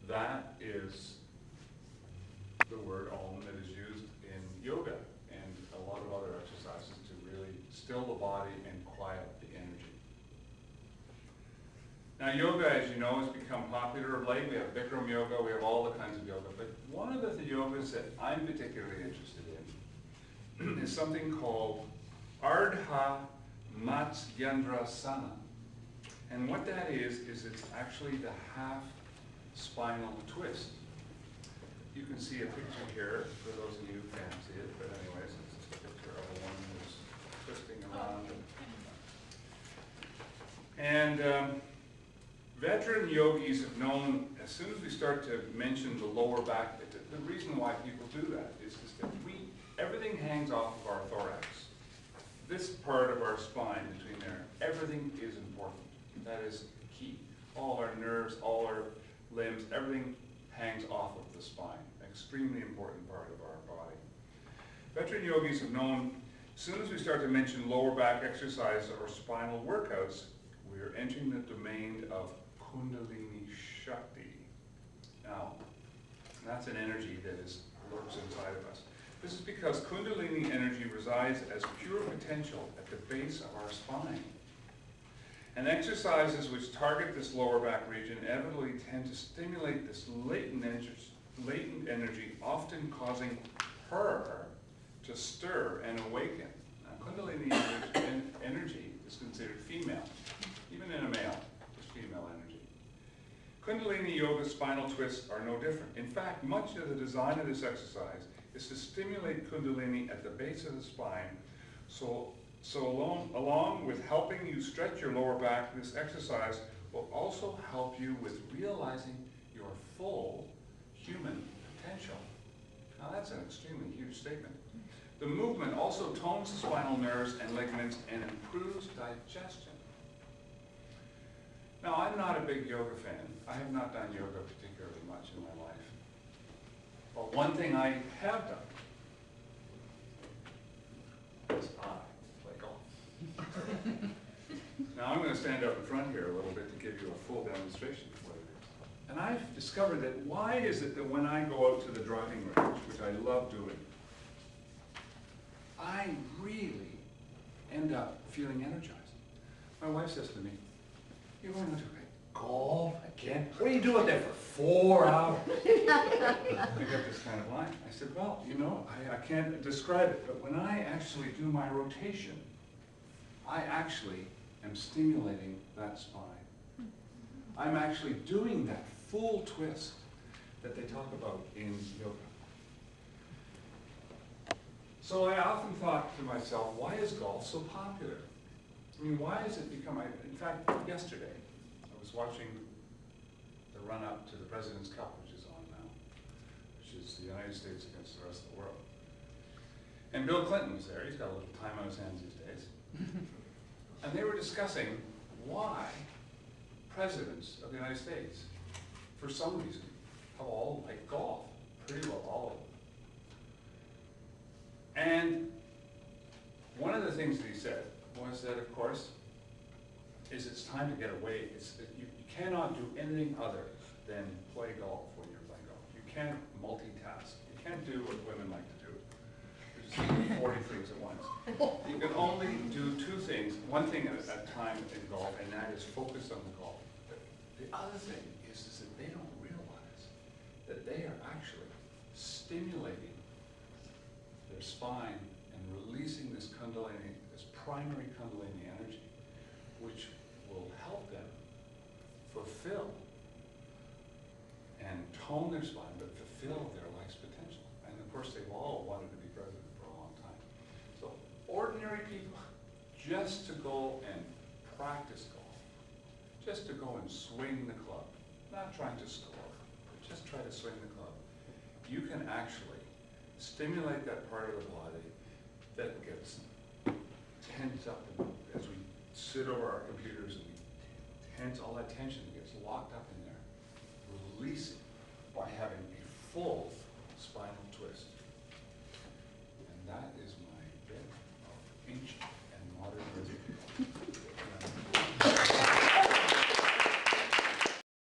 that is the word Om that is used in yoga and a lot of other exercises to really still the body and quiet the energy. Now yoga, as you know, has become popular of late. We have Bikram yoga, we have all the kinds of yoga, but one of the yogas that I'm particularly interested in is something called Ardha Matsyendrasana. And what that is it's actually the half spinal twist. You can see a picture here, for those of you who can't see it, but anyways, it's just a picture of a woman who's twisting around. And veteran yogis have known, as soon as we start to mention the lower back, the reason why people do that is that everything hangs off of our thorax. This part of our spine between there, everything is important. That is key. All our nerves, all our limbs, everything hangs off of the spine. Extremely important part of our body. Veteran yogis have known, as soon as we start to mention lower back exercise or spinal workouts, we are entering the domain of Kundalini Shakti. Now, that's an energy that lurks inside of us. This is because Kundalini energy resides as pure potential at the base of our spine. And exercises which target this lower back region inevitably tend to stimulate this latent energy, often causing her to stir and awaken. Now, Kundalini energy is considered female, even in a male, it's female energy. Kundalini yoga spinal twists are no different. In fact, much of the design of this exercise is to stimulate Kundalini at the base of the spine. So along with helping you stretch your lower back, this exercise will also help you with realizing your full human potential. Now that's an extremely huge statement. The movement also tones the spinal nerves and ligaments and improves digestion. Now I'm not a big yoga fan. I have not done yoga particularly much in my life. But one thing I have done is I play golf. Now I'm going to stand up in front here a little bit to give you a full demonstration of what it is. And I've discovered that why is it that when I go out to the driving range, which I love doing, I really end up feeling energized. My wife says to me, "You're going to golf again? What are you doing there for 4 hours?" I get this kind of line. I said, well, you know, I can't describe it, but when I actually do my rotation, I actually am stimulating that spine. I'm actually doing that full twist that they talk about in yoga. So I often thought to myself, why is golf so popular? I mean, why has it become, in fact, yesterday, I was watching the run-up to the President's Cup, which is on now, which is the United States against the rest of the world. And Bill Clinton was there. He's got a little time on his hands these days. And they were discussing why presidents of the United States, for some reason, have all liked golf. Pretty well all of them. And one of the things that he said was that, of course, is it's time to get away. You cannot do anything other than play golf when you're playing golf. You can't multitask. You can't do what women like to do, which is do 40 things at once. You can only do 2 things, one thing at a time in golf, and that is focus on the golf. But the other thing is that they don't realize that they are actually stimulating their spine and releasing this Kundalini, this primary Kundalini energy, which will help them fulfill and tone their spine, but fulfill their life's potential. And of course, they've all wanted to be president for a long time. So ordinary people, just to go and practice golf, just to go and swing the club, not trying to score, but just try to swing the club, you can actually stimulate that part of the body that gets tense up as we sit over our computers and we tense, all that tension gets locked up in there, release it by having a full